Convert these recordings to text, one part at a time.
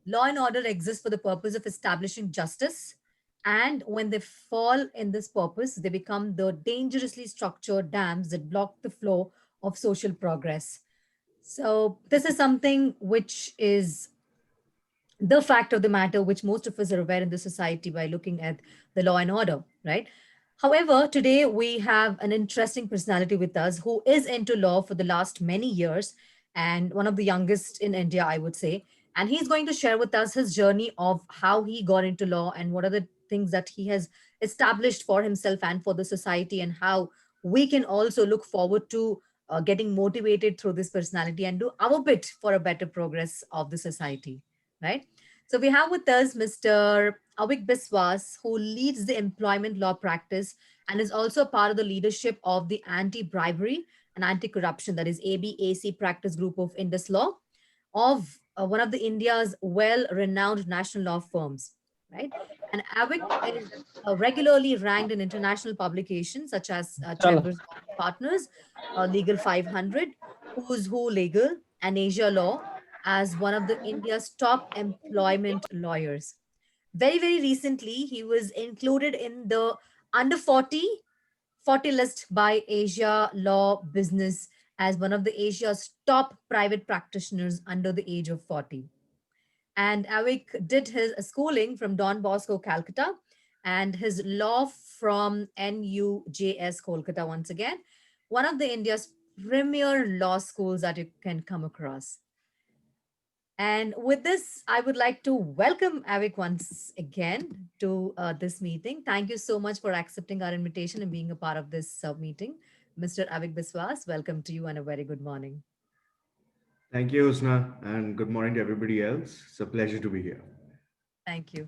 Law and order exists for the purpose of establishing justice. And when they fall in this purpose, they become the dangerously structured dams that block the flow of social progress. So, this is something which is the fact of the matter, which most of us are aware in the society by looking at the law and order, right? However, today we have an interesting personality with us who is into law for the last many years and one of the youngest in India, I would say. And he's going to share with us his journey of how he got into law and what are the things that he has established for himself and for the society, and how we can also look forward to getting motivated through this personality and do our bit for a better progress of the society, right? So we have with us Mr. Avik Biswas, who leads the employment law practice and is also a part of the leadership of the anti-bribery and anti-corruption, that is ABAC practice group of Indus Law, of one of the India's well-renowned national law firms, right? And Avik is regularly ranked in international publications such as चल Chambers of Partners, Legal 500, Who's Who Legal, and Asia Law as one of the India's top employment lawyers. Very, very recently, he was included in the under 40 list by Asia Law Business as one of the Asia's top private practitioners under the age of 40. And Avik did his schooling from Don Bosco, Calcutta, and his law from NUJS, Kolkata, once again, one of the India's premier law schools that you can come across. And with this, I would like to welcome Avik once again to this meeting. Thank you so much for accepting our invitation and being a part of this meeting. Mr. Avik Biswas, welcome to you and a very good morning. Thank you, Husna, and good morning to everybody else. It's a pleasure to be here. Thank you.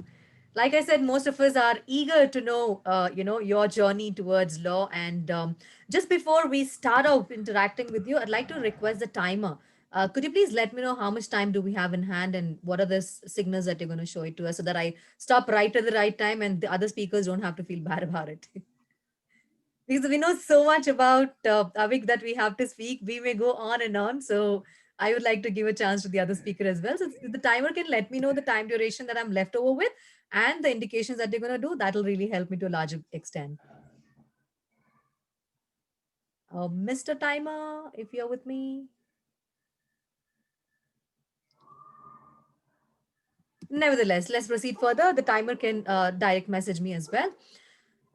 Like I said, most of us are eager to know, your journey towards law. And just before we start out interacting with you, I'd like to request the timer. Could you please let me know how much time do we have in hand and what are the signals that you're going to show it to us so that I stop right at the right time and the other speakers don't have to feel bad about it? Because we know so much about Avik that we have to speak. We may go on and on. So I would like to give a chance to the other speaker as well. So the timer can let me know the time duration that I'm left over with and the indications that they're going to do. That'll really help me to a large extent. Mr. Timer, if you're with me. Nevertheless, let's proceed further. The timer can direct message me as well.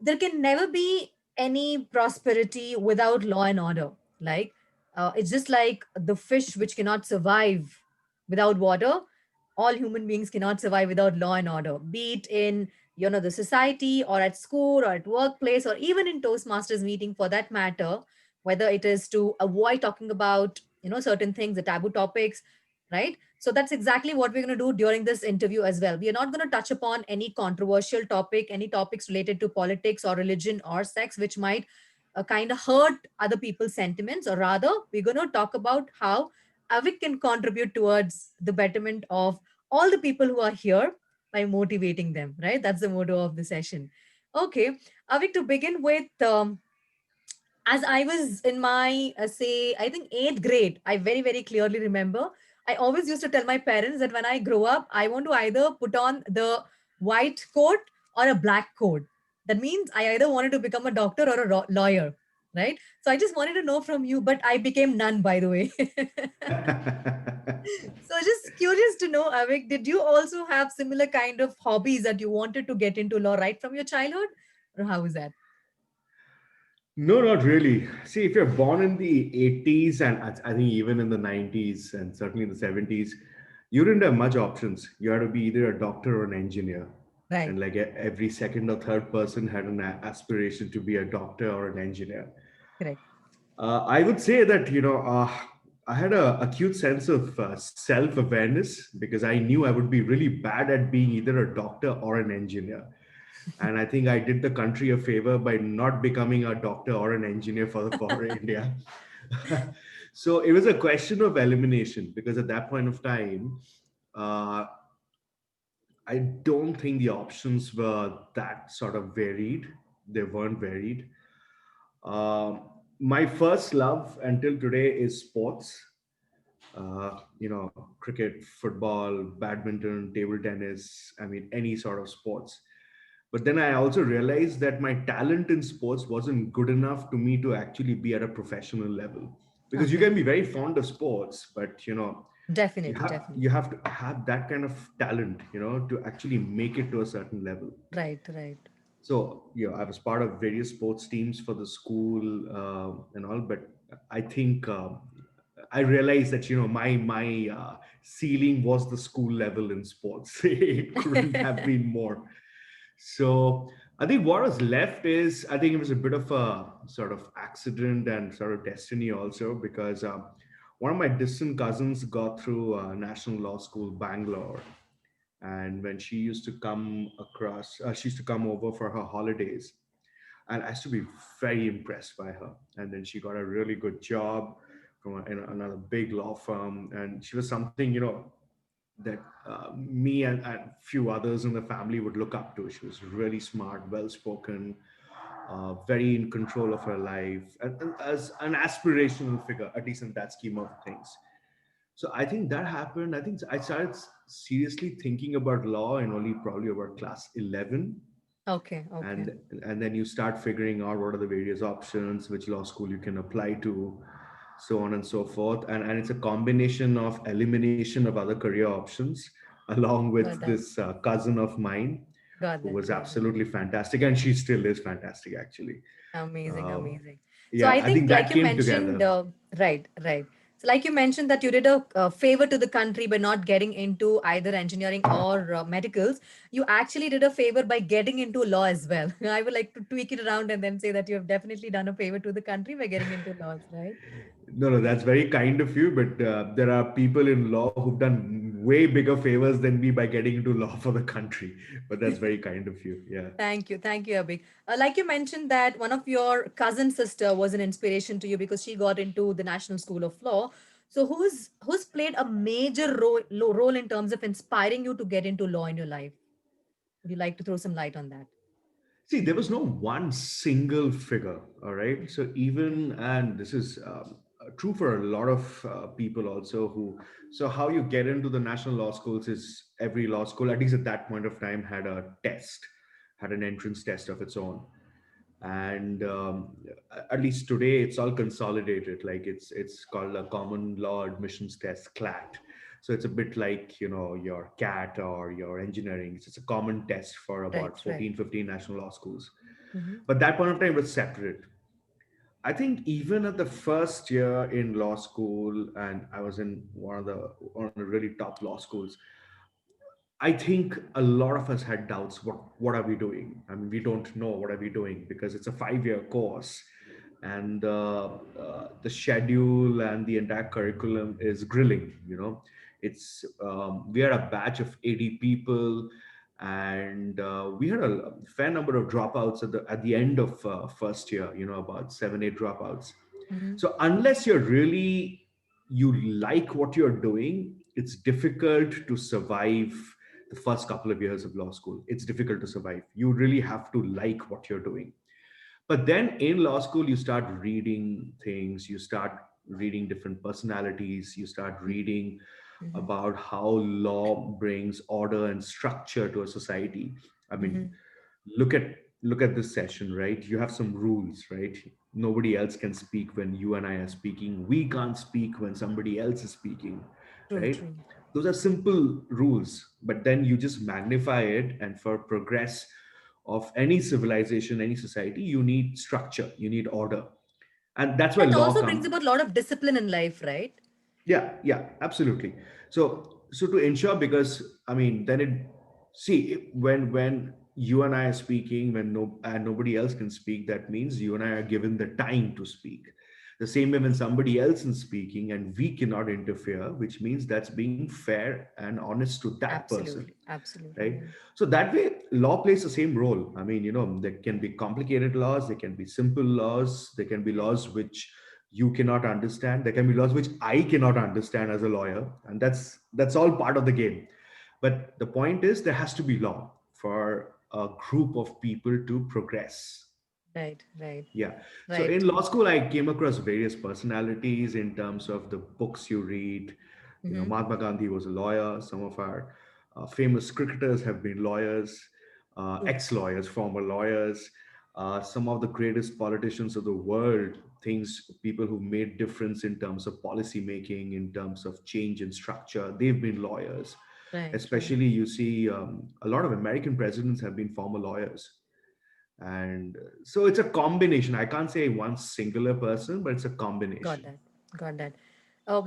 There can never be any prosperity without law and order. Like, it's just like the fish which cannot survive without water. All human beings cannot survive without law and order, be it in the society or at school or at workplace or even in Toastmasters meeting for that matter, whether it is to avoid talking about certain things, the taboo topics, right? So that's exactly what we're going to do during this interview as well. We are not going to touch upon any controversial topic, any topics related to politics or religion or sex, which might kind of hurt other people's sentiments, or rather, we're going to talk about how Avik can contribute towards the betterment of all the people who are here by motivating them, right? That's the motto of the session. Okay, Avik, to begin with, as I was in my, say, I think eighth grade, I very, very clearly remember. I always used to tell my parents that when I grow up, I want to either put on the white coat or a black coat. That means I either wanted to become a doctor or a lawyer, right? So I just wanted to know from you, but I became none, by the way. So just curious to know, Avik, did you also have similar kind of hobbies that you wanted to get into law right from your childhood? Or how is that? No, not really. See, if you're born in the 80s and I think even in the 90s and certainly in the 70s, you didn't have much options. You had to be either a doctor or an engineer. Right. And like every second or third person had an aspiration to be a doctor or an engineer. Correct. I would say that, I had a acute sense of self-awareness because I knew I would be really bad at being either a doctor or an engineer. And I think I did the country a favor by not becoming a doctor or an engineer for India. So it was a question of elimination because at that point of time, uh, I don't think the options were that sort of varied. They weren't varied. My first love until today is sports. cricket, football, badminton, table tennis, I mean, any sort of sports. But then I also realized that my talent in sports wasn't good enough to me to actually be at a professional level. Because you Okay. can be very fond of sports, but you Definitely, have definitely. you have to have that kind of talent, to actually make it to a certain level. Right, right. So I was part of various sports teams for the school, and all, but I think I realized that my ceiling was the school level in sports. It couldn't have been more. So I think what was left is, I think it was a bit of a sort of accident and sort of destiny also, because one of my distant cousins got through National Law School, Bangalore. And when she used to come across, she used to come over for her holidays. And I used to be very impressed by her. And then she got a really good job from another big law firm. And she was something, that me and few others in the family would look up to. She was really smart, well spoken, very in control of her life, and as an aspirational figure, at least in that scheme of things. So I think that happened. I think I started seriously thinking about law in only probably about class 11. Okay, okay. And then you start figuring out what are the various options, which law school you can apply to, so on and so forth. And it's a combination of elimination of other career options along Got with that. this cousin of mine Got who that. was Got that. absolutely fantastic, and she still is fantastic actually. Amazing, uh, amazing. So yeah, I I think think, like that you came mentioned, together. right, right. So, like you mentioned, that you did a, favor to the country by not getting into either engineering or medicals. You actually did a favor by getting into law as well. I would like to tweak it around and then say that you have definitely done a favor to the country by getting into laws, right? No, no, that's very kind of you. But there are people in law who've done way bigger favors than me by getting into law for the country. But that's very kind of you. Yeah. Thank you, Abhi. Like you mentioned that one of your cousin sister was an inspiration to you because she got into the National School of Law. So who's played a major role in terms of inspiring you to get into law in your life? Would you like to throw some light on that? See, there was no one single figure. All right. So even, and this is true for a lot of people also who, so how you get into the national law schools is every law school, at least at that point of time, had a test, had an entrance test of its own. And at least today it's all consolidated, like it's called a common law admissions test, clat. So it's a bit like your cat or your engineering. It's a common test for Right, about right. 14, 15 national law schools. Mm-hmm. But that point of time was separate. I think even at the first year in law school, and I was in one of the really top law schools, I think a lot of us had doubts. What are we doing? I mean, we don't know what are we doing because it's a 5 year course, and the schedule and the entire curriculum is grilling. It's we are a batch of 80 people, and we had a fair number of dropouts at the end of first year. About 7 8 dropouts. Mm-hmm. So unless you like what you're doing, it's difficult to survive the first couple of years of law school. It's difficult to survive. You really have to like what you're doing. But then in law school, you start reading things, you start reading different personalities, you start reading Mm-hmm. about how law brings order and structure to a society. I mean, Mm-hmm. look at look at this session, right? You have some rules, right? Nobody else can speak when you and I are speaking. We can't speak when somebody else is speaking, True, right? true. Those are simple rules, but then you just magnify it. And for progress of any civilization, any society, you need structure, you need order. And that's where And law also brings comes. about a lot of discipline in life, right? Yeah, yeah, absolutely. So to ensure, because I mean, then when you and I are speaking, when nobody else can speak, that means you and I are given the time to speak. The same way when somebody else is speaking and we cannot interfere, which means that's being fair and honest to that person, Absolutely, absolutely, right? yeah. So that way, law plays the same role. I mean, there can be complicated laws, there can be simple laws, there can be laws which you cannot understand, there can be laws which I cannot understand as a lawyer, and that's all part of the game. But the point is, there has to be law for a group of people to progress. Right, right, Yeah. So right. in law school, I came across various personalities in terms of the books you read. You know, Mm-hmm. Mahatma Gandhi was a lawyer. Some of our famous cricketers have been lawyers, True. ex-lawyers, former lawyers. Some of the greatest politicians of the world, people who made difference in terms of policy making, in terms of change in structure, they've been lawyers. Right, right. Especially, you see, a lot of American presidents have been former lawyers. And so it's a combination. I can't say one singular person, but it's a Got combination. that. Got that.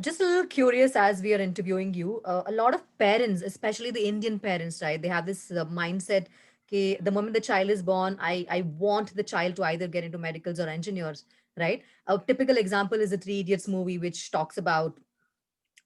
Just a little curious as we are interviewing you. A lot of parents, especially the Indian parents, right? They have this mindset. Okay, the moment the child is born, I want the child to either get into medicals or engineers, right? A typical example is the Three Idiots movie, which talks about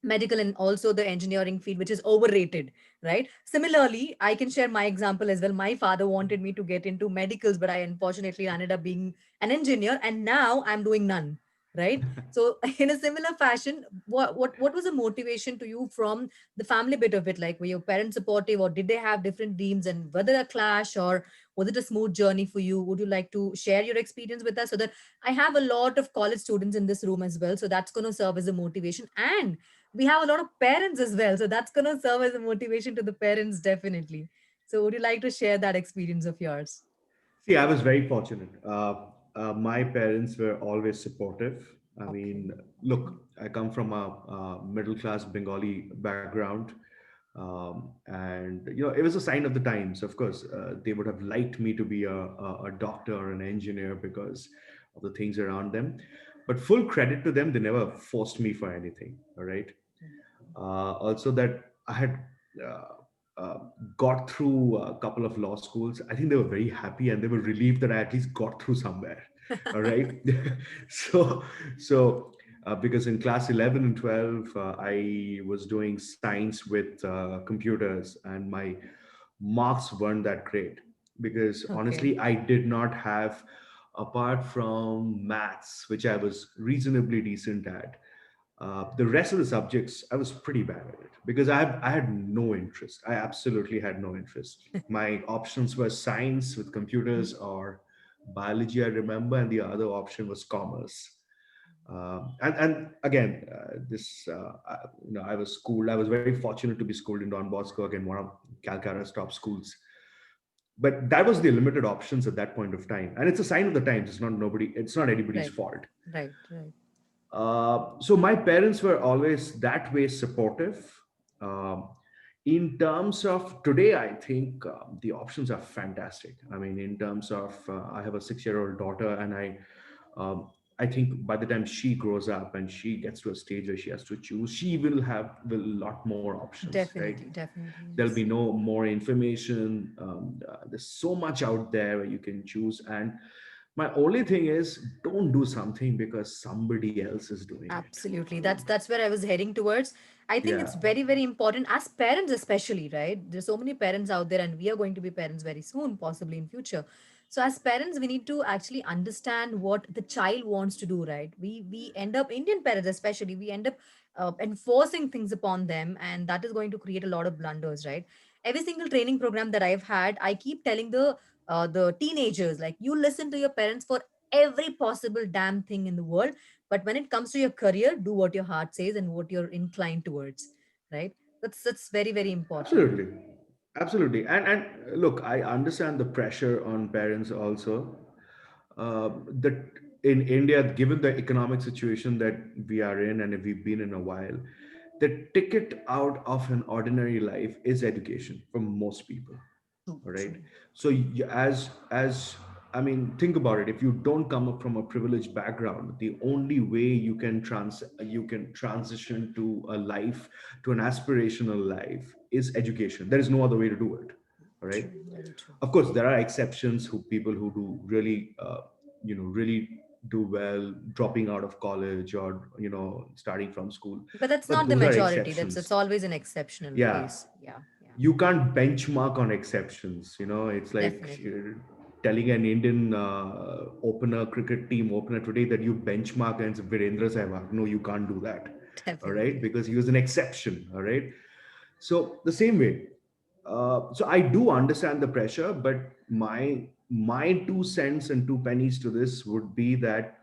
medical and also the engineering field, which is overrated, right? Similarly, I can share my example as well. My father wanted me to get into medicals, but I unfortunately ended up being an engineer, and now I'm doing none, right? So in a similar fashion, what was the motivation to you from the family bit of it? Like, were your parents supportive, or did they have different dreams, and whether a clash, or was it a smooth journey for you? Would you like to share your experience with us, so that I have a lot of college students in this room as well, so that's going to serve as a motivation, and we have a lot of parents as well, so that's going to serve as a motivation to the parents, definitely. So would you like to share that experience of yours? See, I was very fortunate. My parents were always supportive. I Okay, mean, okay. look, I come from a middle class Bengali background. And, you know, it was a sign of the times. Of course, they would have liked me to be a doctor or an engineer because of the things around them. But full credit to them, they never forced me for anything. All right. Also, that I had uh, got through a couple of law schools. I think they were very happy and they were relieved that I at least got through somewhere. All right. so, because in class 11 and 12, I was doing science with computers, and my marks weren't that great because Okay. honestly, I did not have, apart from maths, which I was reasonably decent at, the rest of the subjects, I was pretty bad at it because I had no interest. I absolutely had no interest. My options were science with computers or biology, I remember, and the other option was commerce. And again, you know, I was schooled. I was very fortunate to be schooled in Don Bosco, again, one of Calcutta's top schools. But that was the limited options at that point of time, and it's a sign of the times. It's not nobody. It's not anybody's Right, fault. right, right. So my parents were always that way supportive. Um, in terms of today, I think the options are fantastic. I mean, in terms of, I have a 6-year-old daughter, and um, I think by the time she grows up and she gets to a stage where she has to choose, she will have a lot more options, right? Definitely, definitely, There'll be yes. no more information. There's so much out there where you can choose, and my only thing is, don't do something because somebody else is doing it. Absolutely. That's where I was heading towards. I think it's Yeah, very, very important as parents, especially, right? There's so many parents out there, and we are going to be parents very soon, possibly in future. So as parents, we need to actually understand what the child wants to do, right? We end up, Indian parents especially, we end up enforcing things upon them, and that is going to create a lot of blunders, right? Every single training program that I've had, I keep telling the teenagers, like, you listen to your parents for every possible damn thing in the world, but when it comes to your career, do what your heart says and what you're inclined towards, right? That's very, very important. absolutely, absolutely. And look, I understand the pressure on parents also. That in India, given the economic situation that we are in, and if we've been in a while, the ticket out of an ordinary life is education for most people. True, All right. true. So as I mean, think about it. If you don't come up from a privileged background, the only way you can transition to a life, to an aspirational life, is education. There is no other way to do it. All right. True, very true. Of course, there are exceptions, who people who do really, really do well, dropping out of college or starting from school, But that's but not the those are majority. That's exceptions. always an exceptional Yeah, case. Yeah, yeah. you can't benchmark on exceptions. It's like Definitely. telling an Indian opener, cricket team opener today, that you benchmark against Virendra Sehwag. No, you can't do that. All right, Definitely. because he was an exception. All right. So the same way, so I do understand the pressure, but my my 2 cents and 2 pennies to this would be that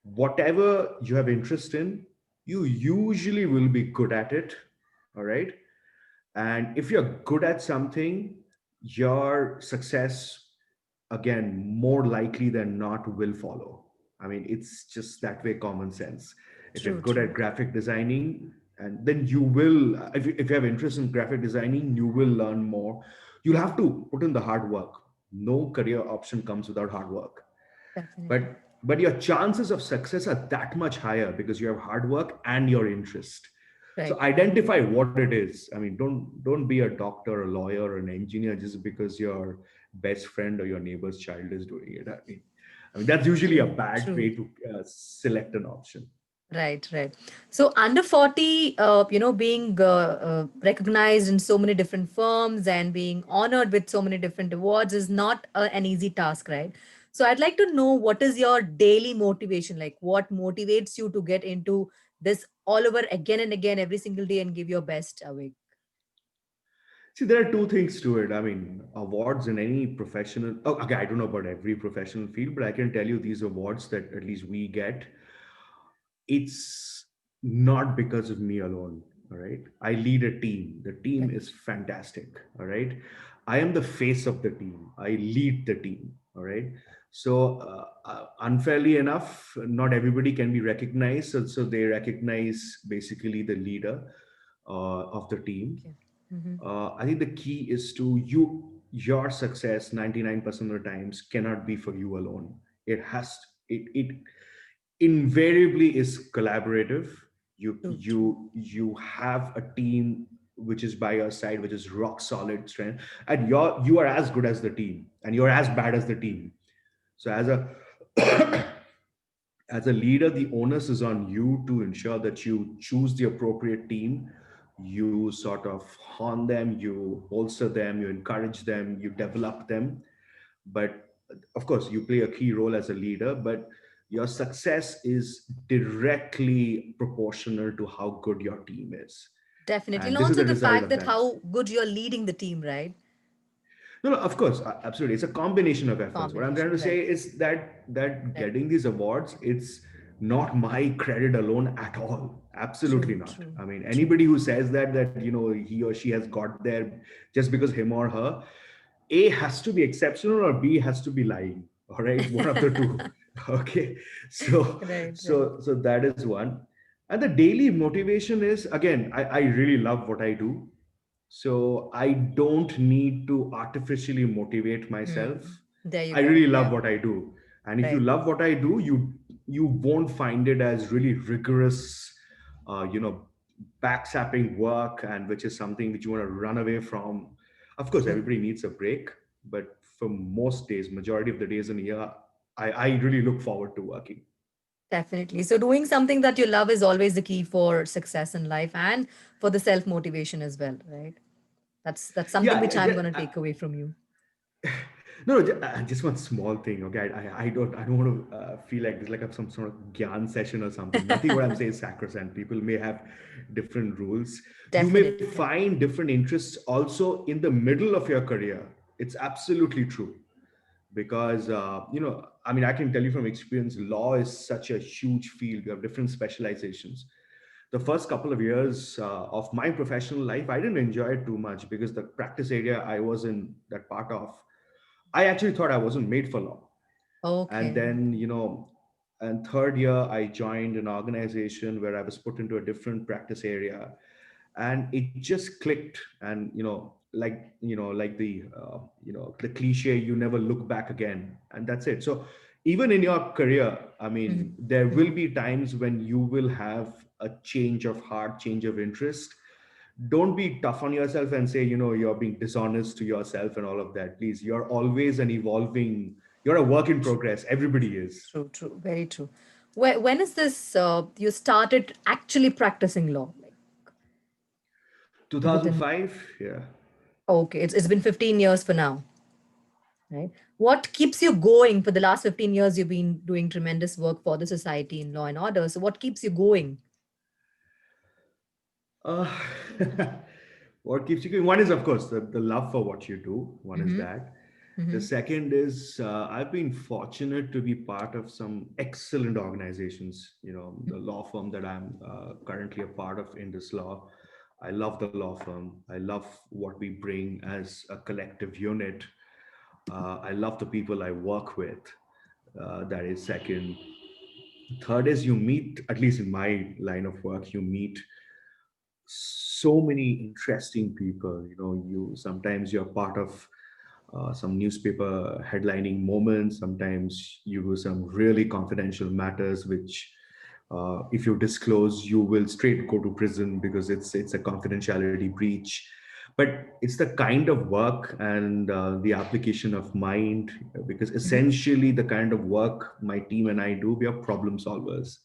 whatever you have interest in, you usually will be good at it. All right. And if you're good at something, your success, again, more likely than not, will follow. I mean, it's just that way, common sense. If you're True, good true. at graphic designing, and then you will, if you have interest in graphic designing, you will learn more. You'll have to put in the hard work. No career option comes without hard work. Definitely. But your chances of success are that much higher because you have hard work and your interest. So Right. identify what it is. I mean, don't be a doctor, a lawyer, or an engineer just because your best friend or your neighbor's child is doing it. I mean that's usually a True, bad true. way to select an option. Right, right. So under 40, being recognized in so many different firms and being honored with so many different awards is not an easy task, right? So I'd like to know what is your daily motivation? Like what motivates you to get into this all over again and again every single day and give your best away? See, there are two things to it. I mean, awards in any professional. Oh, okay, I don't know about every professional field, but I can tell you these awards that at least we get, it's not because of me alone. All right. I lead a team. The team Right. is fantastic. All right. I am the face of the team. I lead the team. All right. So, unfairly enough, not everybody can be recognized. So they recognize basically the leader of the team. Okay. Mm-hmm. I think the key is to your success 99% of the times cannot be for you alone. It invariably is collaborative. True, true. You have a team which is by your side, which is rock solid strength, and you are as good as the team, and you're as bad as the team. So as a leader, the onus is on you to ensure that you choose the appropriate team. You sort of hone them, you bolster them, you encourage them, you develop them. But of course, you play a key role as a leader, but your success is directly proportional to how good your team is. Definitely. And And this is also the the result fact of that that. how good you're leading the team, right? No, no, of course, absolutely. It's a combination of efforts. What I'm trying Combination, to right? say is that Right. getting these awards, it's not my credit alone at all. Absolutely True, not. true, I mean, true. anybody who says that he or she has got there just because him or her, A has to be exceptional or B has to be lying. All right, one of the two. Okay, so Right, right. so that is one. And the daily motivation is, again, I really love what I do, so I don't need to artificially motivate Hmm. myself. There you I go. really love Yeah. what I do. And if you Right. love what I do, you won't find it as really rigorous, uh, you know, backsapping work, and which is something which you want to run away from. Of course, True. everybody needs a break, but for most days, majority of the days in a year, I really look forward to working. Definitely. So doing something that you love is always the key for success in life and for the self motivation as well, right? That's something Yeah, which yeah, I'm yeah. gonna take away from you. No, no, just one small thing. Okay, I don't want to feel like this like some sort of gyan session or something. Nothing what I'm saying is sacrosanct. People may have different rules. You may Definitely, find definitely. different interests also in the middle of your career. It's absolutely true because I mean, I can tell you from experience, law is such a huge field. You have different specializations. The first couple of years of my professional life, I didn't enjoy it too much because the practice area I was in, that part of, I actually thought I wasn't made for law. And Okay. then, and third year, I joined an organization where I was put into a different practice area, and it just clicked. And like the cliche, you never look back again, and that's it. So even in your career, I Mhm, mean, there will mhm. be times when you will have a change of heart, change of interest. Don't be tough on yourself and say you're being dishonest to yourself and all of that. Please, you're always an evolving, you're a work in progress. Everybody is. True, true. Very true. When is this you started actually practicing law? Like within 2005. Yeah. okay, it's been 15 years for now, right? What keeps you going for the last 15 years? You've been doing tremendous work for the society in law and order. So what keeps you going? uh, what keeps you going? One is, of course, the love for what you do. One is Mm-hmm. that. The Mm-hmm. second is I've been fortunate to be part of some excellent organizations. The law firm that I'm currently a part of, Indus Law. I love the law firm. I love what we bring as a collective unit. I love the people I work with. That is second. Third is you meet, at least in my line of work, you meet so many interesting people. You sometimes you're part of some newspaper headlining moments. Sometimes you do some really confidential matters, which if you disclose, you will straight go to prison because it's a confidentiality breach. But it's the kind of work and the application of mind, because Mm-hmm. essentially the kind of work my team and I do, we are problem solvers.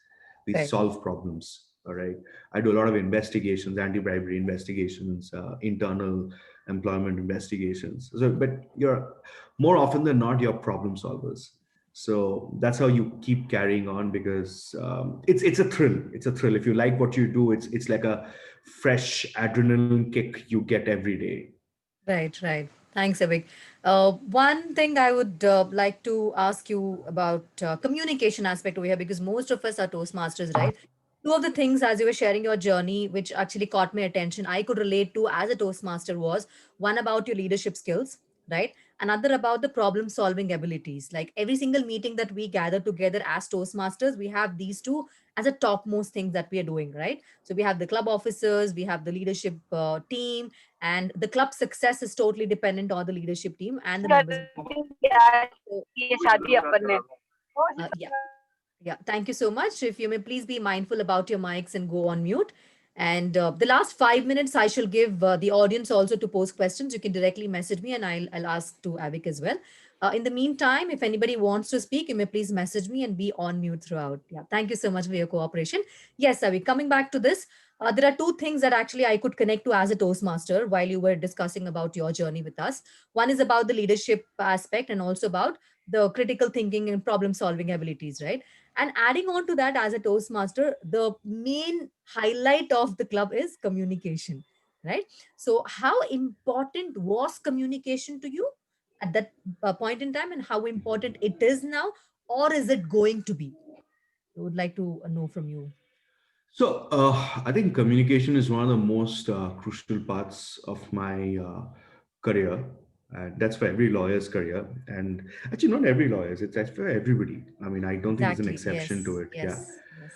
We Right. solve problems. All right. I do a lot of investigations, anti-bribery investigations, internal employment investigations. So, but you're more often than not, you're problem solvers. So that's how you keep carrying on, because it's a thrill. It's a thrill. If you like what you do, it's like a fresh adrenaline kick you get every day. Right, right. Thanks, Avik. One thing I would like to ask you about communication aspect over here, because most of us are Toastmasters, right? Two of the things as you were sharing your journey, which actually caught my attention, I could relate to as a Toastmaster was one about your leadership skills, right? Another about the problem solving abilities. Like every single meeting that we gather together as Toastmasters, we have these two as a topmost things that we are doing, right? So we have the club officers, we have the leadership team, and the club success is totally dependent on the leadership team and the members of the club. So, yeah. Yeah, thank you so much. If you may please be mindful about your mics and go on mute. And the last 5 minutes, I shall give the audience also to pose questions. You can directly message me and I'll ask to Avik as well. In the meantime, if anybody wants to speak, you may please message me and be on mute throughout. Yeah, thank you so much for your cooperation. Yes, Avik, coming back to this, there are two things that actually I could connect to as a Toastmaster while you were discussing about your journey with us. One is about the leadership aspect and also about the critical thinking and problem solving abilities, right? And adding on to that, as a Toastmaster, the main highlight of the club is communication, right? So, how important was communication to you at that point in time, and how important it is now, or is it going to be? I would like to know from you. So I think communication is one of the most crucial parts of my career. And that's for every lawyer's career. And actually, not every lawyer's, it's actually for everybody. I mean, I don't think there's an Exactly. exception to Yes. it. Yeah. Yes. Yes.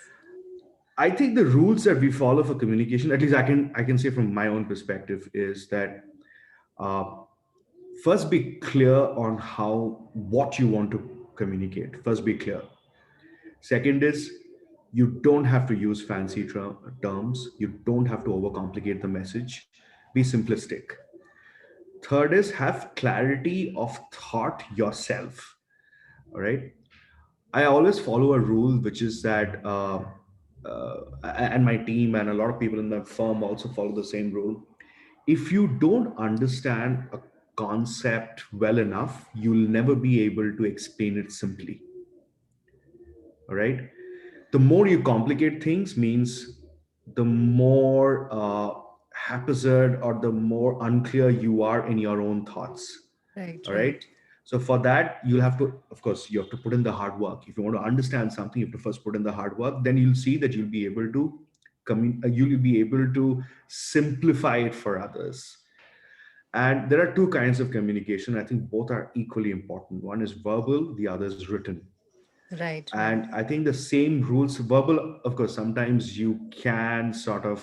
I think the rules that we follow for communication, at least I can say from my own perspective, is that uh, first be clear on how what you want to communicate. First be clear. Second is you don't have to use fancy terms. You don't have to overcomplicate the message. Be simplistic. Third is have clarity of thought yourself. All right. I always follow a rule, which is that, and my team and a lot of people in the firm also follow the same rule. If you don't understand a concept well enough, you'll never be able to explain it simply. All right. The more you complicate things means the more haphazard or the more unclear you are in your own thoughts. Right. All right. Right. So for that, you'll have to, of course, you have to put in the hard work. If you want to understand something, you have to first put in the hard work. Then you'll see that you'll be able to you'll be able to simplify it for others. And there are two kinds of communication. I think both are equally important. One is verbal, the other is written. Right. Right. And I think the same rules, verbal, of course, sometimes you can sort of,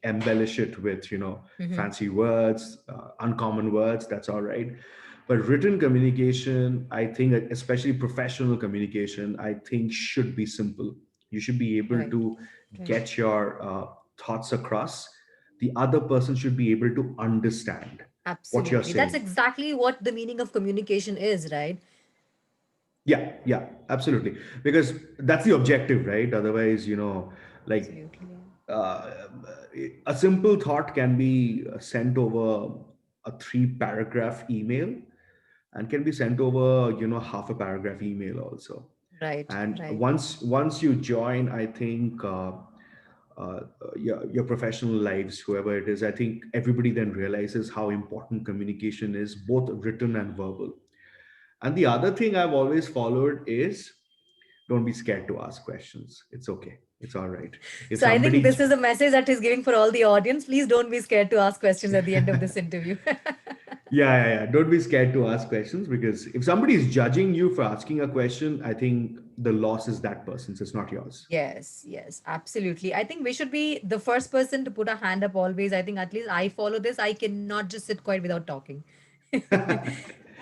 embellish it with, Mm-hmm. fancy words, uncommon words, that's all right. But written communication, I think, especially professional communication, I think should be simple. You should be able Right. to Right. get your thoughts across. The other person should be able to understand what you're Absolutely. That's saying. exactly what the meaning of communication is, right? Yeah, yeah, absolutely. Because that's the objective, right? Otherwise, like Absolutely. Yeah. uh, a simple thought can be sent over a three paragraph email and can be sent over, half a paragraph email also. Right. And Right. once you join, I think your professional lives, whoever it is, I think everybody then realizes how important communication is, both written and verbal. And the other thing I've always followed is don't be scared to ask questions. It's okay. It's all right. If So I think somebody this is a message that he's giving for all the audience. Please don't be scared to ask questions at the end of this interview. yeah. Don't be scared to ask questions, because if somebody is judging you for asking a question, I think the loss is that person's. It's not yours. Yes, yes, absolutely. I think we should be the first person to put a hand up always. I think at least I follow this. I cannot just sit quiet without talking.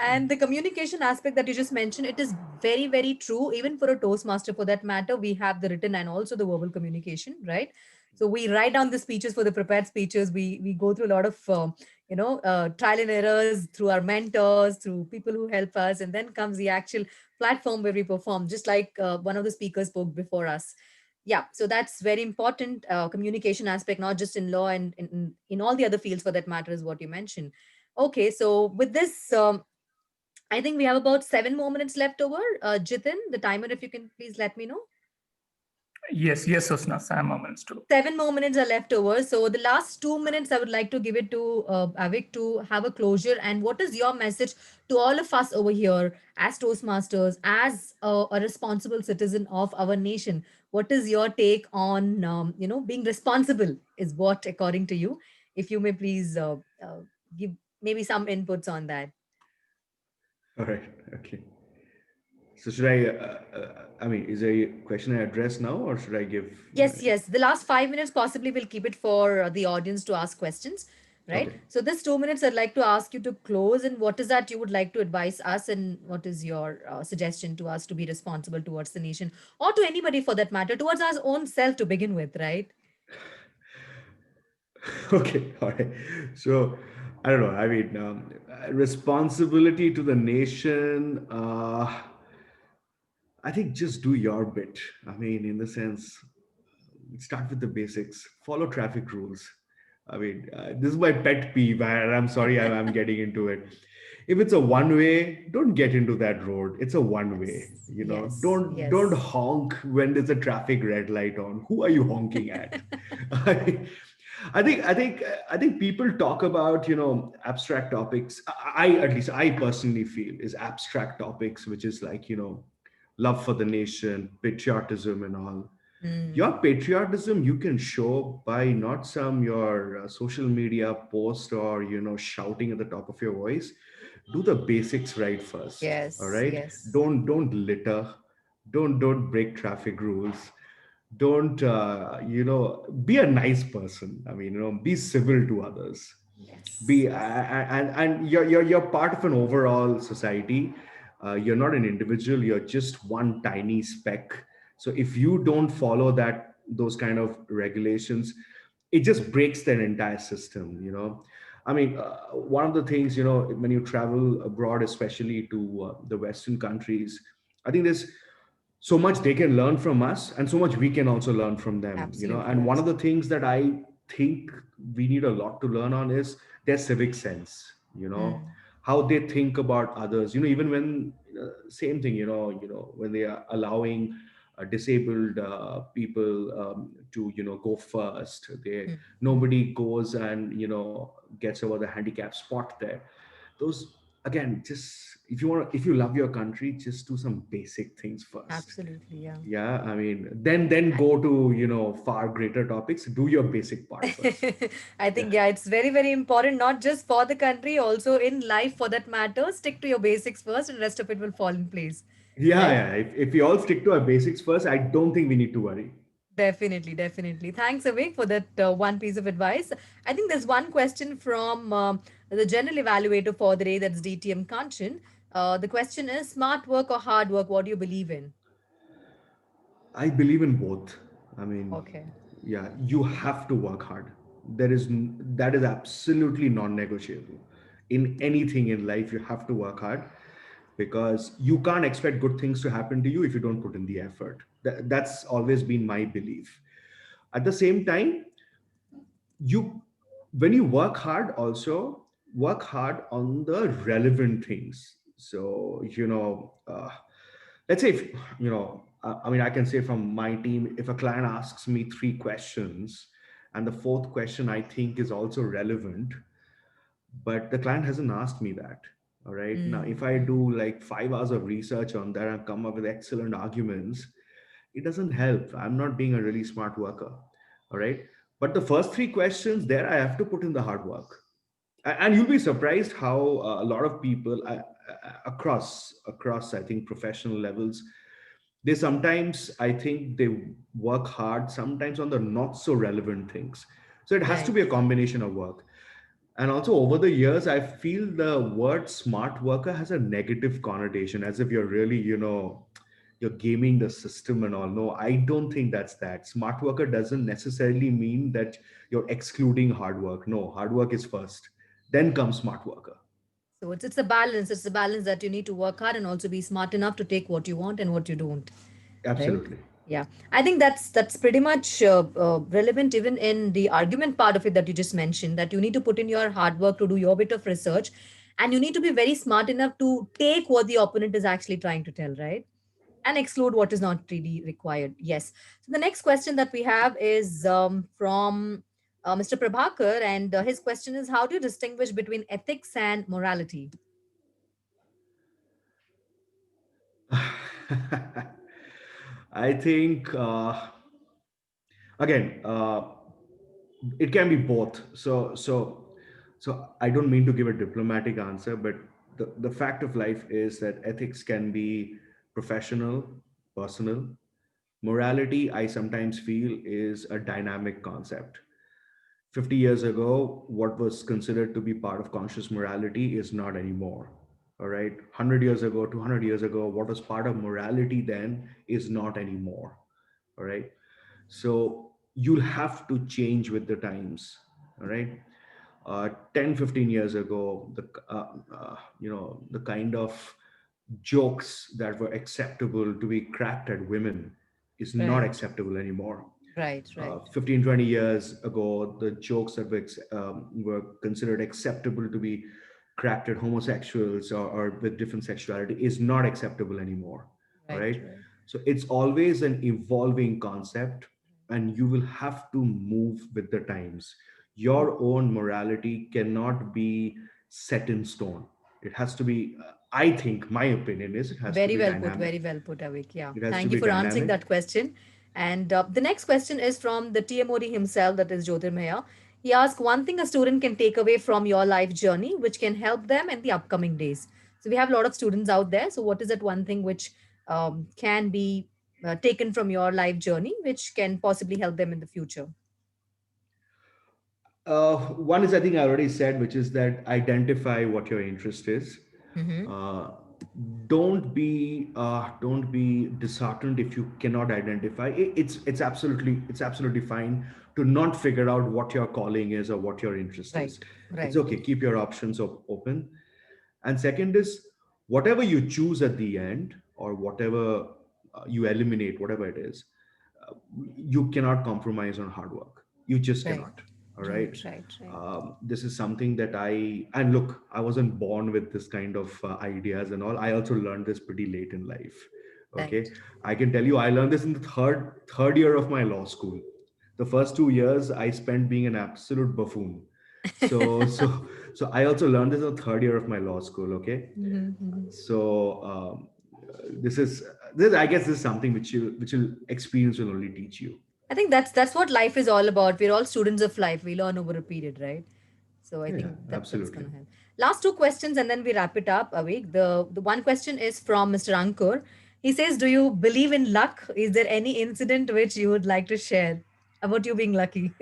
And the communication aspect that you just mentioned, it is very, very true. Even for a Toastmaster, for that matter, we have the written and also the verbal communication, right? So we write down the speeches for the prepared speeches. We go through a lot of trial and errors through our mentors, through people who help us, and then comes the actual platform where we perform, just like one of the speakers spoke before us. Yeah, so that's very important communication aspect, not just in law and in all the other fields for that matter, is what you mentioned. Okay, so with this, I think we have about 7 more minutes left over. Jitin, the timer, if you can please let me know. Yes, yes, Husna, Sam moments too. 7 more minutes are left over. So the last 2 minutes, I would like to give it to Avik to have a closure. And what is your message to all of us over here as Toastmasters, as a responsible citizen of our nation? What is your take on, being responsible is what, according to you? If you may please give maybe some inputs on that. All right. Okay. So should I? I mean, is there a question I address now, or should I give? Yes, yes. The last 5 minutes possibly will keep it for the audience to ask questions, right? Okay. So this 2 minutes, I'd like to ask you to close. And what is that you would like to advise us, and what is your suggestion to us to be responsible towards the nation, or to anybody for that matter, towards our own self to begin with, right? Okay. All right. So I don't know. I mean, responsibility to the nation. I think just do your bit. I mean, in the sense, start with the basics, follow traffic rules. I mean, this is my pet peeve, and I'm sorry I'm getting into it. If it's a one way, don't get into that road. It's a one way. Yes, You know, yes, don't yes. honk when there's a traffic red light on. Who are you honking at? I, I think people talk about, abstract topics. At least I personally feel, is abstract topics, which is like, love for the nation, patriotism, and all. Your Hmm. patriotism you can show by not some your social media post, or shouting at the top of your voice. Do the basics right first. All Yes, right. yes. Don't litter. Don't break traffic rules. Don't be a nice person. I mean, be civil to others. Yes, Be yes. and you're part of an overall society. You're not an individual, you're just one tiny speck. So if you don't follow those kind of regulations, it just breaks their entire system. I mean, one of the things, when you travel abroad, especially to the Western countries, I think there's so much they can learn from us, and so much we can also learn from them. Absolutely, And one of the absolutely. things that I think we need a lot to learn on is their civic sense. Hmm. How they think about others, even when same thing, when they are allowing disabled people to go first. They Hmm. Hmm. Nobody goes and gets over the handicap spot there. Those, again, just if you love your country, just do some basic things first. Absolutely, yeah. Yeah, I mean, then go to far greater topics. Do your basic part first. I Yeah. think, yeah, it's very, very important, not just for the country, also in life for that matter. Stick to your basics first, and rest of it will fall in place, Yeah, right? yeah. If we all stick to our basics first, I don't think we need to worry. Definitely, definitely. Thanks, Avik, for that one piece of advice. I think there's one question from the general evaluator for the day, that's DTM Kanchan. The question is smart work or hard work? What do you believe in? I believe in both. I mean, Okay. yeah, you have to work hard. That is absolutely non-negotiable. In anything in life, you have to work hard, because you can't expect good things to happen to you if you don't put in the effort. That's always been my belief. At the same time, you when you work hard, also work hard on the relevant things. So let's say, if I mean, I can say from my team, if a client asks me 3 questions, and the fourth question I think is also relevant, but the client hasn't asked me that, All right. Now, if I Mm-hmm. do like 5 hours of research on that and come up with excellent arguments, it doesn't help. I'm not being a really smart worker. All right. But the first three questions there, I have to put in the hard work. And you'll be surprised how a lot of people across I think professional levels, they sometimes, I think they work hard sometimes on the not so relevant things. So it has to Right. be a combination of work. And also over the years, I feel the word smart worker has a negative connotation, as if you're really, you're gaming the system and all. No, I don't think that's that. Smart worker doesn't necessarily mean that you're excluding hard work. No, hard work is first, then comes smart worker. So it's a balance. It's a balance that you need to work hard and also be smart enough to take what you want and what you don't. Right? Absolutely. Yeah, I think that's pretty much relevant even in the argument part of it that you just mentioned. That you need to put in your hard work to do your bit of research, and you need to be very smart enough to take what the opponent is actually trying to tell, right? And exclude what is not really required. Yes. So the next question that we have is from Mr. Prabhakar, and his question is: how do you distinguish between ethics and morality? I think again, it can be both. So I don't mean to give a diplomatic answer, but the fact of life is that ethics can be professional, personal. Morality, I sometimes feel, is a dynamic concept. 50 years ago, what was considered to be part of conscious morality is not anymore. All right. 100 years ago, 200 years ago, what was part of morality then is not anymore. All right. So you'll have to change with the times. All right. 10, 15 years ago, the kind of jokes that were acceptable to be cracked at women is not Right, acceptable anymore. right, right, 15, 20 years ago, the jokes that were considered acceptable to be cracked at homosexuals or with different sexuality is not acceptable anymore. All right, right. right. So it's always an evolving concept, and you will have to move with the times. Your own morality cannot be set in stone. It has to be, I think, my opinion is it has to Very be well put, dynamic. very well put, Avik. Yeah. It has to Thank you be for answering dynamic. that question. And the next question is from the TMOD himself, that is Jyotirmaya. He asked one thing a student can take away from your life journey, which can help them in the upcoming days. So we have a lot of students out there. So what is that one thing which can be taken from your life journey, which can possibly help them in the future? One is, I think I already said, which is that identify what your interest is. Mm-hmm. Uh, don't be disheartened if you cannot identify. It's absolutely fine to not figure out what your calling is or what your interest Right, is. It's right. okay. Keep your options open. And second is, whatever you choose at the end, or whatever you eliminate, whatever it is, uh, you cannot compromise on hard work. You just Right, cannot. All right. right, right, right, This is something that and look, I wasn't born with this kind of ideas and all. I also learned this pretty late in life. Okay. right. I can tell you, I learned this in the third year of my law school. The first 2 years I spent being an absolute buffoon. So, so, so I also learned this in the third year of my law school. Okay. Mm-hmm. So, this is, this, I guess this is something which will experience will only teach you. I think that's what life is all about. We're all students of life. We learn over a period, right? So I Yeah, think that's absolutely. gonna help. Last two questions, and then we wrap it up. Awake. The one question is from Mr. Ankur. He says, "Do you believe in luck? Is there any incident which you would like to share about you being lucky?"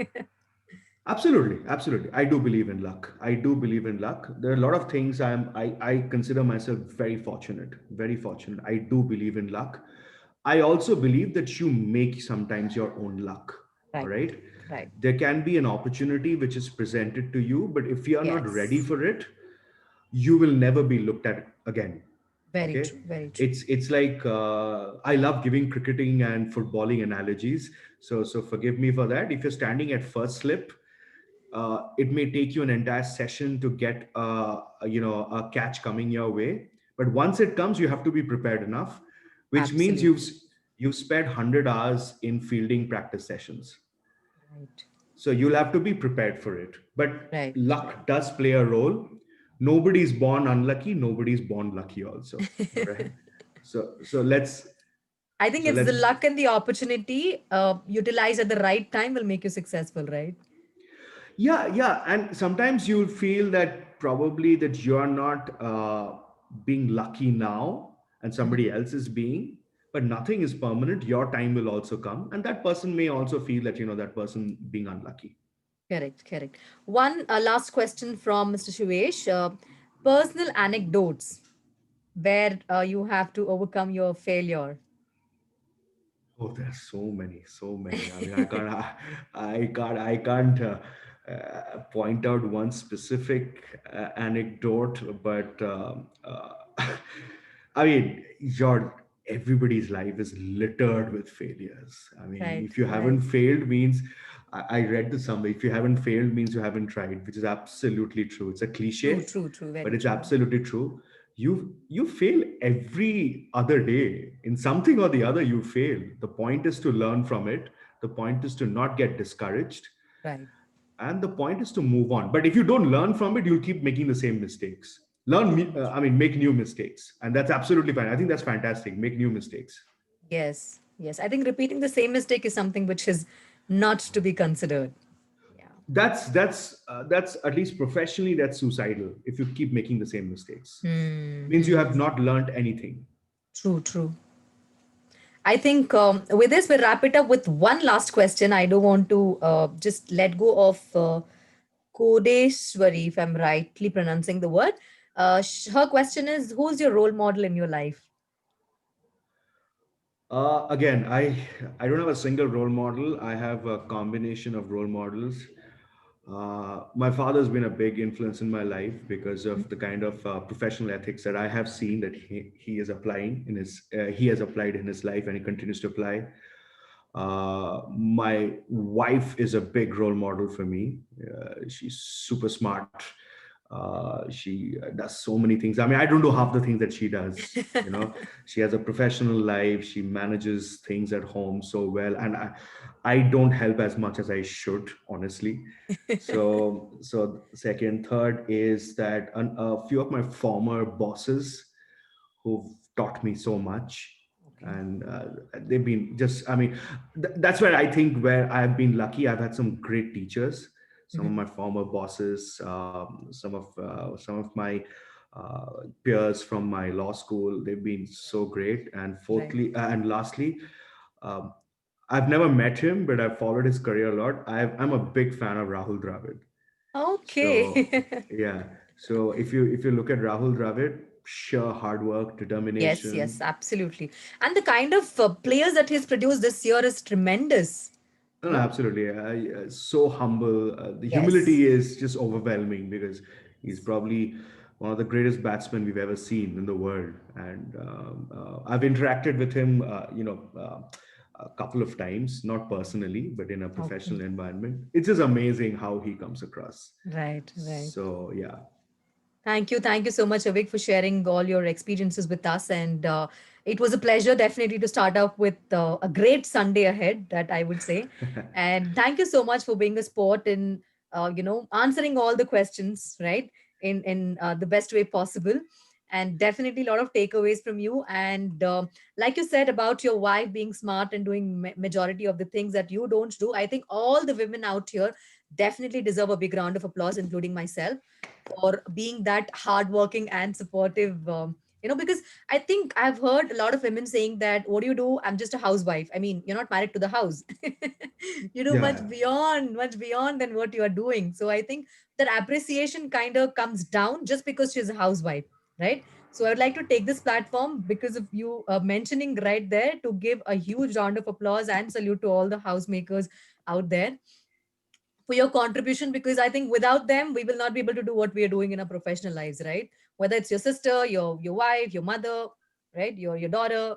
Absolutely, absolutely. I do believe in luck. I do believe in luck. There are a lot of things I consider myself very fortunate, very fortunate. I do believe in luck. I also believe that you make sometimes your own luck. All Right, right. right. There can be an opportunity which is presented to you, but if you are not ready Yes. for it, you will never be looked at again. Very Okay. true. Very true. It's like I love giving cricketing and footballing analogies. So forgive me for that. If you're standing at first slip, it may take you an entire session to get a catch coming your way, but once it comes, you have to be prepared enough, which means Absolutely. you've spent 100 hours in fielding practice sessions. Right. So you'll have to be prepared for it, but Right. Right. luck does play a role. Nobody's born unlucky, nobody's born lucky also. All right. So let's I think so it's the let's luck and the opportunity utilized at the right time will make you successful, right? yeah, and sometimes you'll feel that probably that you're not being lucky now and Mhm. somebody else is being, but nothing is permanent. Your time will also come, and that person may also feel that that person being unlucky. Correct, correct. One last question from Mr. Shivesh. Personal anecdotes where you have to overcome your failure. Oh, there's so many. I mean, I can't point out one specific anecdote, but I mean, everybody's life is littered with failures. I mean, Right, if you right. haven't failed means I read this somewhere. If you haven't failed means you haven't tried, which is absolutely true. It's a True, cliche, true, true. but Very it's true. absolutely true. You fail every other day in something or the other. You fail. The point is to learn from it. The point is to not get discouraged, Right. and the point is to move on. But if you don't learn from it, you'll keep making the same mistakes. I mean, make new mistakes, and that's absolutely fine. I think that's fantastic. Make new mistakes. Yes, yes. I think repeating the same mistake is something which is not to be considered. Yeah. That's at least professionally that's suicidal. If you keep making the same mistakes, means you have Hmm. not learned anything. True, true. I think with this, we'll wrap it up with one last question. I don't want to just let go of Kodeshwari, if I'm rightly pronouncing the word. Her question is, who's your role model in your life? Again, I don't have a single role model. I have a combination of role models. My father's been a big influence in my life because of the kind of professional ethics that I have seen that he is applying in his he has applied in his life and he continues to apply. My wife is a big role model for me. She's super smart. She does so many things. I mean, I don't do half the things that she does. She has a professional life. She manages things at home so well, and I don't help as much as I should, honestly. So second, third is that a few of my former bosses who've taught me so much, Okay. and they've been just, I mean, that's where I think where I've been lucky. I've had some great teachers, some of Mhm. my former bosses, some of my peers from my law school. They've been so great. And Right. fourthly and lastly, um, I've never met him, but I've followed his career a lot. I'm a big fan of Rahul Dravid. So Okay. yeah, so if you look at Rahul Dravid, sheer hard work, Yes, yes, determination. absolutely. And the kind of players that he's produced this year is tremendous. No, no, No? absolutely. So humble. The Yes. humility is just overwhelming because he's probably one of the greatest batsmen we've ever seen in the world. And I've interacted with him, a couple of times, not personally, but in a Okay. professional environment. It's just amazing how he comes across. Right, right. So yeah. Thank you. Thank you so much, Avik, for sharing all your experiences with us. And it was a pleasure, definitely, to start off with a great Sunday ahead, that I would say. And thank you so much for being a sport in, answering all the questions, right, in the best way possible. And definitely a lot of takeaways from you. And like you said about your wife being smart and doing majority of the things that you don't do, I think all the women out here definitely deserve a big round of applause, including myself, for being that hardworking and supportive. Because I think I've heard a lot of women saying that, what do you do? I'm just a housewife. I mean, you're not married to the house. You do Yeah. much beyond than what you are doing. So I think that appreciation kind of comes down just because she's a housewife, right? So I would like to take this platform because of you mentioning right there to give a huge round of applause and salute to all the housemakers out there for your contribution, because I think without them we will not be able to do what we are doing in our professional lives, right? Whether it's your sister, your wife, your mother, right, your daughter.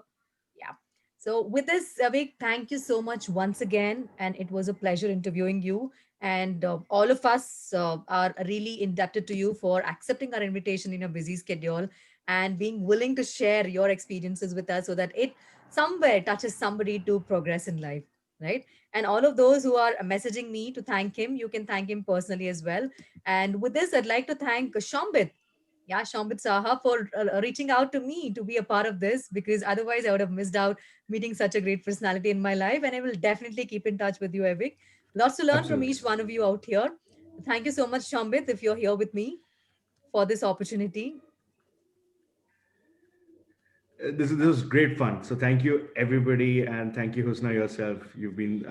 Yeah. So with this, Avik, thank you so much once again, and it was a pleasure interviewing you. And all of us are really indebted to you for accepting our invitation in a busy schedule and being willing to share your experiences with us so that it somewhere touches somebody to progress in life, right? And all of those who are messaging me to thank him, you can thank him personally as well. And with this, I'd like to thank Shambit. Yeah, Shambit Saha, for reaching out to me to be a part of this, because otherwise I would have missed out meeting such a great personality in my life. And I will definitely keep in touch with you, Avik. Lots to learn from Absolutely. each one of you out here. Thank you so much, Shambit, if you're here with me for this opportunity. This was great fun. So thank you, everybody. And thank you, Husna, yourself. You've been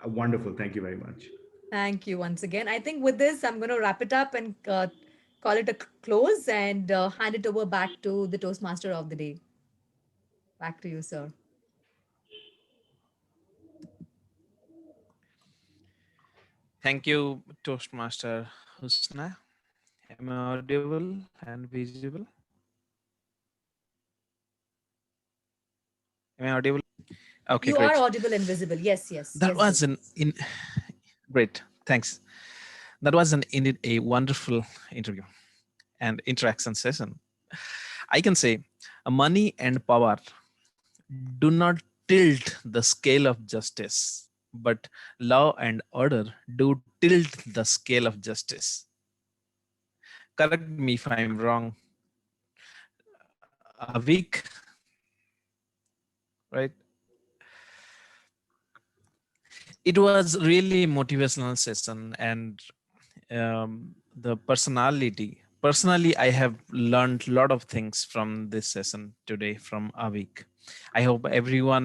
wonderful. Thank you very much. Thank you once again. I think with this, I'm going to wrap it up and call it a close and hand it over back to the Toastmaster of the day. Back to you, sir. Thank you, Toastmaster Husna. Am I audible and visible? Am I audible? Okay, You great. are audible and visible. Yes, yes, That yes, was Dil. an in great. Thanks. That was an indeed a wonderful interview and interaction session. I can say money and power do not tilt the scale of justice, but law and order do tilt the scale of justice. Correct me if I'm wrong, Avik, right? It was really motivational session, and the personally I have learned a lot of things from this session today from Avik. I hope everyone